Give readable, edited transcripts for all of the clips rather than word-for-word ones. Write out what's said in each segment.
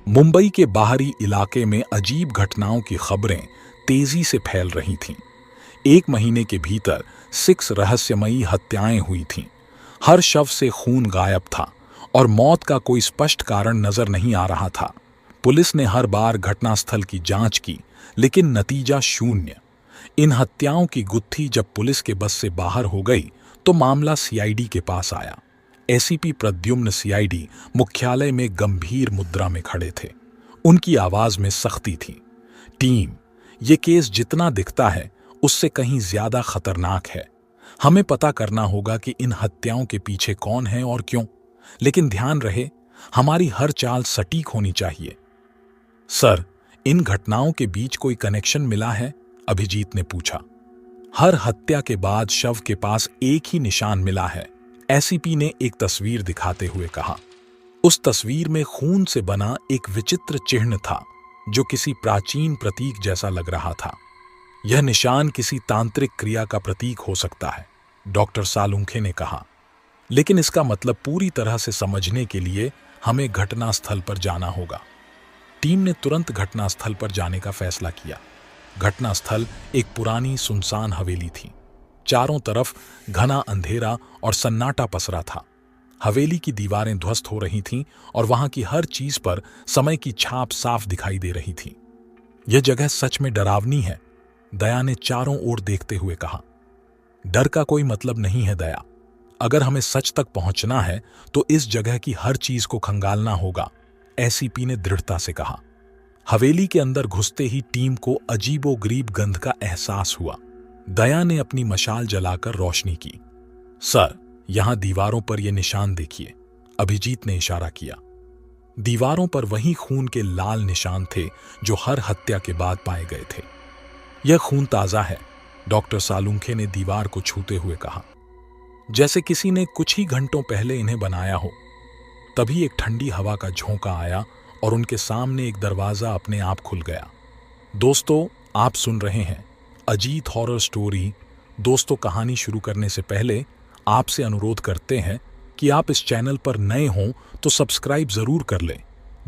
मुंबई के बाहरी इलाके में अजीब घटनाओं की खबरें तेजी से फैल रही थीं। 1 महीने के भीतर 6 रहस्यमयी हत्याएं हुई थीं। हर शव से खून गायब था और मौत का कोई स्पष्ट कारण नजर नहीं आ रहा था। पुलिस ने हर बार घटनास्थल की जांच की, लेकिन नतीजा शून्य। इन हत्याओं की गुत्थी जब पुलिस के बस से बाहर हो गई तो मामला सीआईडी के पास आया। एसीपी प्रद्युम्न सीआईडी मुख्यालय में गंभीर मुद्रा में खड़े थे। उनकी आवाज में सख्ती थी। टीम, ये केस जितना दिखता है उससे कहीं ज्यादा खतरनाक है। हमें पता करना होगा कि इन हत्याओं के पीछे कौन है और क्यों। लेकिन ध्यान रहे, हमारी हर चाल सटीक होनी चाहिए। सर, इन घटनाओं के बीच कोई कनेक्शन मिला है? अभिजीत ने पूछा। हर हत्या के बाद शव के पास एक ही निशान मिला है, एसीपी ने एक तस्वीर दिखाते हुए कहा। उस तस्वीर में खून से बना एक विचित्र चिन्ह था जो किसी प्राचीन प्रतीक जैसा लग रहा था। यह निशान किसी तांत्रिक क्रिया का प्रतीक हो सकता है, डॉक्टर सालुंखे ने कहा। लेकिन इसका मतलब पूरी तरह से समझने के लिए हमें घटनास्थल पर जाना होगा। टीम ने तुरंत घटनास्थल पर जाने का फैसला किया। घटनास्थल एक पुरानी सुनसान हवेली थी। चारों तरफ घना अंधेरा और सन्नाटा पसरा था। हवेली की दीवारें ध्वस्त हो रही थीं और वहां की हर चीज पर समय की छाप साफ दिखाई दे रही थी। यह जगह सच में डरावनी है, दया ने चारों ओर देखते हुए कहा। डर का कोई मतलब नहीं है दया। अगर हमें सच तक पहुंचना है तो इस जगह की हर चीज को खंगालना होगा, एसीपी ने दृढ़ता से कहा। हवेली के अंदर घुसते ही टीम को अजीबोगरीब गंध का एहसास हुआ। दया ने अपनी मशाल जलाकर रोशनी की। सर, यहां दीवारों पर यह निशान देखिए, अभिजीत ने इशारा किया। दीवारों पर वही खून के लाल निशान थे जो हर हत्या के बाद पाए गए थे। यह खून ताजा है, डॉक्टर सालुंखे ने दीवार को छूते हुए कहा, जैसे किसी ने कुछ ही घंटों पहले इन्हें बनाया हो। तभी एक ठंडी हवा का झोंका आया और उनके सामने एक दरवाजा अपने आप खुल गया। दोस्तों, आप सुन रहे हैं अजीत हॉरर स्टोरी। दोस्तों, कहानी शुरू करने से पहले आपसे अनुरोध करते हैं कि आप इस चैनल पर नए हों तो सब्सक्राइब जरूर कर लें।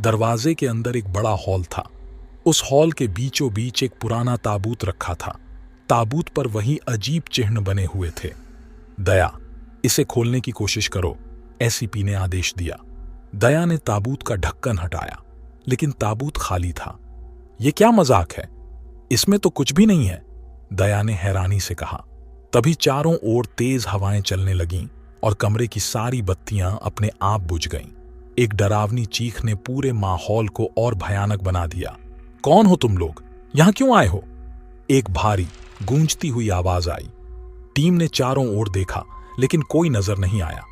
दरवाजे के अंदर एक बड़ा हॉल था। उस हॉल के बीचों बीच एक पुराना ताबूत रखा था। ताबूत पर वही अजीब चिन्ह बने हुए थे। दया, इसे खोलने की कोशिश करो, एसीपी ने आदेश दिया। दया ने ताबूत का ढक्कन हटाया, लेकिन ताबूत खाली था। यह क्या मजाक है? इसमें तो कुछ भी नहीं है, दया ने हैरानी से कहा। तभी चारों ओर तेज हवाएं चलने लगीं और कमरे की सारी बत्तियां अपने आप बुझ गईं। एक डरावनी चीख ने पूरे माहौल को और भयानक बना दिया। कौन हो तुम लोग? यहां क्यों आए हो? एक भारी गूंजती हुई आवाज आई। टीम ने चारों ओर देखा, लेकिन कोई नजर नहीं आया।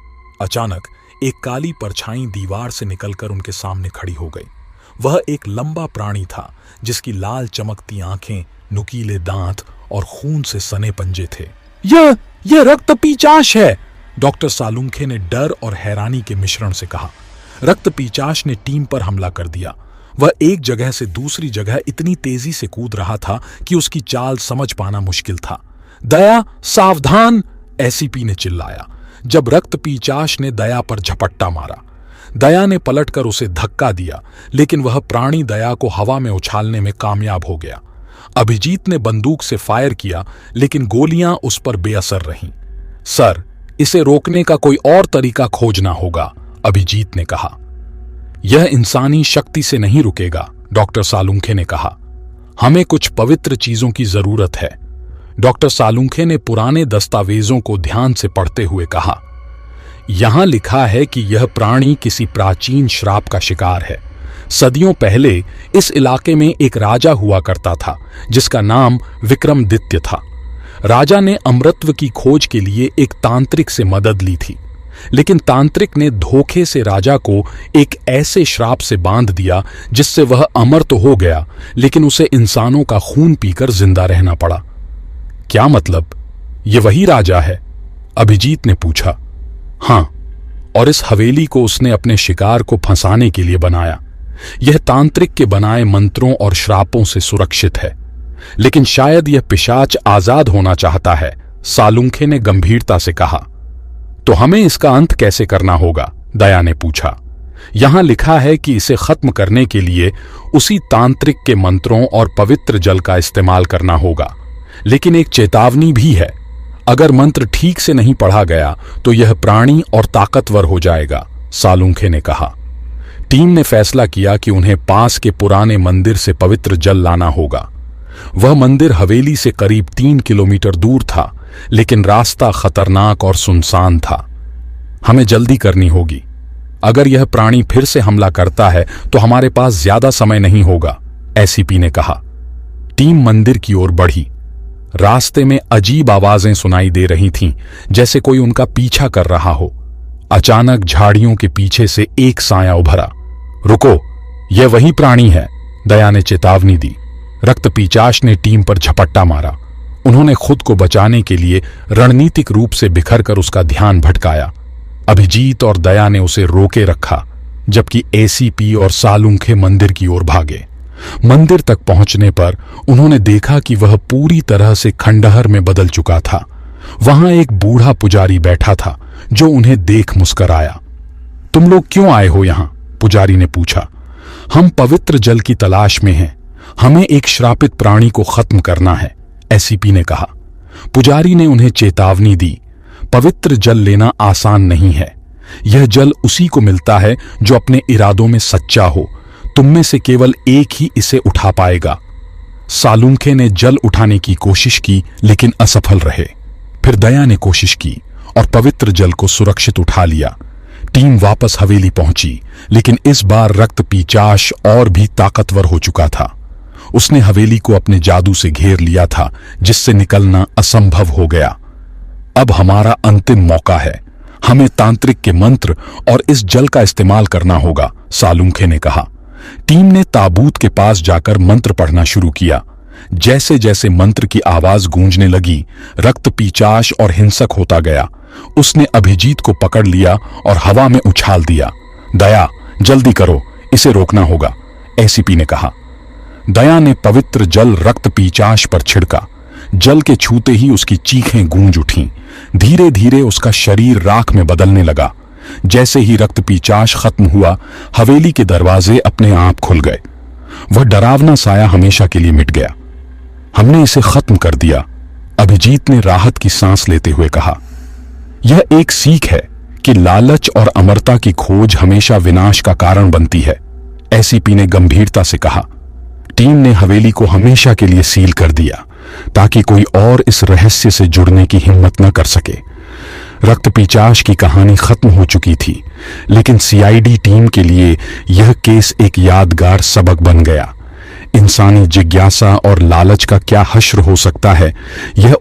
अचानक एक काली परछाई दीवार से निकलकर उनके सामने खड़ी हो गई। वह एक लंबा प्राणी था जिसकी लाल चमकती आंखें, नुकीले दांत और खून से सने पंजे थे। यह रक्त पीचाश है, डॉक्टर सालुंखे ने डर और हैरानी के मिश्रण से कहा। रक्त पीचाश ने टीम पर हमला कर दिया। वह एक जगह से दूसरी जगह इतनी तेजी से कूद रहा था कि उसकी चाल समझ पाना मुश्किल था। दया, सावधान, एसीपी ने चिल्लाया जब रक्त पीचाश ने दया पर झपट्टा मारा। दया ने पलटकर उसे धक्का दिया, लेकिन वह प्राणी दया को हवा में उछालने में कामयाब हो गया। अभिजीत ने बंदूक से फायर किया, लेकिन गोलियां उस पर बेअसर रहीं। सर, इसे रोकने का कोई और तरीका खोजना होगा, अभिजीत ने कहा। यह इंसानी शक्ति से नहीं रुकेगा, डॉक्टर सालुंखे ने कहा। हमें कुछ पवित्र चीजों की जरूरत है। डॉक्टर सालुंखे ने पुराने दस्तावेजों को ध्यान से पढ़ते हुए कहा। यहां लिखा है कि यह प्राणी किसी प्राचीन श्राप का शिकार है। सदियों पहले इस इलाके में एक राजा हुआ करता था जिसका नाम विक्रमादित्य था। राजा ने अमरत्व की खोज के लिए एक तांत्रिक से मदद ली थी, लेकिन तांत्रिक ने धोखे से राजा को एक ऐसे श्राप से बांध दिया जिससे वह अमर तो हो गया, लेकिन उसे इंसानों का खून पीकर जिंदा रहना पड़ा। क्या मतलब? ये वही राजा है? अभिजीत ने पूछा। हां, और इस हवेली को उसने अपने शिकार को फंसाने के लिए बनाया। यह तांत्रिक के बनाए मंत्रों और श्रापों से सुरक्षित है, लेकिन शायद यह पिशाच आजाद होना चाहता है, सालुंखे ने गंभीरता से कहा। तो हमें इसका अंत कैसे करना होगा? दया ने पूछा। यहां लिखा है कि इसे खत्म करने के लिए उसी तांत्रिक के मंत्रों और पवित्र जल का इस्तेमाल करना होगा, लेकिन एक चेतावनी भी है। अगर मंत्र ठीक से नहीं पढ़ा गया तो यह प्राणी और ताकतवर हो जाएगा, सालुंखे ने कहा। टीम ने फैसला किया कि उन्हें पास के पुराने मंदिर से पवित्र जल लाना होगा। वह मंदिर हवेली से करीब 3 किलोमीटर दूर था, लेकिन रास्ता खतरनाक और सुनसान था। हमें जल्दी करनी होगी। अगर यह प्राणी फिर से हमला करता है तो हमारे पास ज्यादा समय नहीं होगा, एसीपी ने कहा। टीम मंदिर की ओर बढ़ी। रास्ते में अजीब आवाजें सुनाई दे रही थीं, जैसे कोई उनका पीछा कर रहा हो। अचानक झाड़ियों के पीछे से एक साया उभरा। रुको, यह वही प्राणी है, दया ने चेतावनी दी। रक्तपीचाश ने टीम पर झपट्टा मारा। उन्होंने खुद को बचाने के लिए रणनीतिक रूप से बिखरकर उसका ध्यान भटकाया। अभिजीत और दया ने उसे रोके रखा, जबकि एसीपी और सालुंखे मंदिर की ओर भागे। मंदिर तक पहुंचने पर उन्होंने देखा कि वह पूरी तरह से खंडहर में बदल चुका था। वहां एक बूढ़ा पुजारी बैठा था, जो उन्हें देख मुस्कराया। तुम लोग क्यों आए हो यहां? पुजारी ने पूछा। हम पवित्र जल की तलाश में हैं। हमें एक श्रापित प्राणी को खत्म करना है, एसीपी ने कहा। पुजारी ने उन्हें चेतावनी दी। पवित्र जल लेना आसान नहीं है। यह जल उसी को मिलता है जो अपने इरादों में सच्चा हो। तुम में से केवल एक ही इसे उठा पाएगा। सालुंखे ने जल उठाने की कोशिश की, लेकिन असफल रहे। फिर दया ने कोशिश की और पवित्र जल को सुरक्षित उठा लिया। टीम वापस हवेली पहुंची, लेकिन इस बार रक्तपीचाश और भी ताकतवर हो चुका था। उसने हवेली को अपने जादू से घेर लिया था, जिससे निकलना असंभव हो गया। अब हमारा अंतिम मौका है। हमें तांत्रिक के मंत्र और इस जल का इस्तेमाल करना होगा, सालुंखे ने कहा। टीम ने ताबूत के पास जाकर मंत्र पढ़ना शुरू किया। जैसे जैसे मंत्र की आवाज गूंजने लगी, रक्तपीचाश और हिंसक होता गया। उसने अभिजीत को पकड़ लिया और हवा में उछाल दिया। दया, जल्दी करो, इसे रोकना होगा, एसीपी ने कहा। दया ने पवित्र जल रक्तपीचाश पर छिड़का। जल के छूते ही उसकी चीखें गूंज उठीं। धीरे धीरे उसका शरीर राख में बदलने लगा। जैसे ही रक्तपीचाश खत्म हुआ, हवेली के दरवाजे अपने आप खुल गए। वह डरावना साया हमेशा के लिए मिट गया। हमने इसे खत्म कर दिया, अभिजीत ने राहत की सांस लेते हुए कहा। यह एक सीख है कि लालच और अमरता की खोज हमेशा विनाश का कारण बनती है, एसीपी ने गंभीरता से कहा। टीम ने हवेली को हमेशा के लिए सील कर दिया, ताकि कोई और इस रहस्य से जुड़ने की हिम्मत न कर सके। रक्तपीचाश की कहानी खत्म हो चुकी थी, लेकिन सीआईडी टीम के लिए यह केस एक यादगार सबक बन गया। इंसानी जिज्ञासा और लालच का क्या हश्र हो सकता है, यह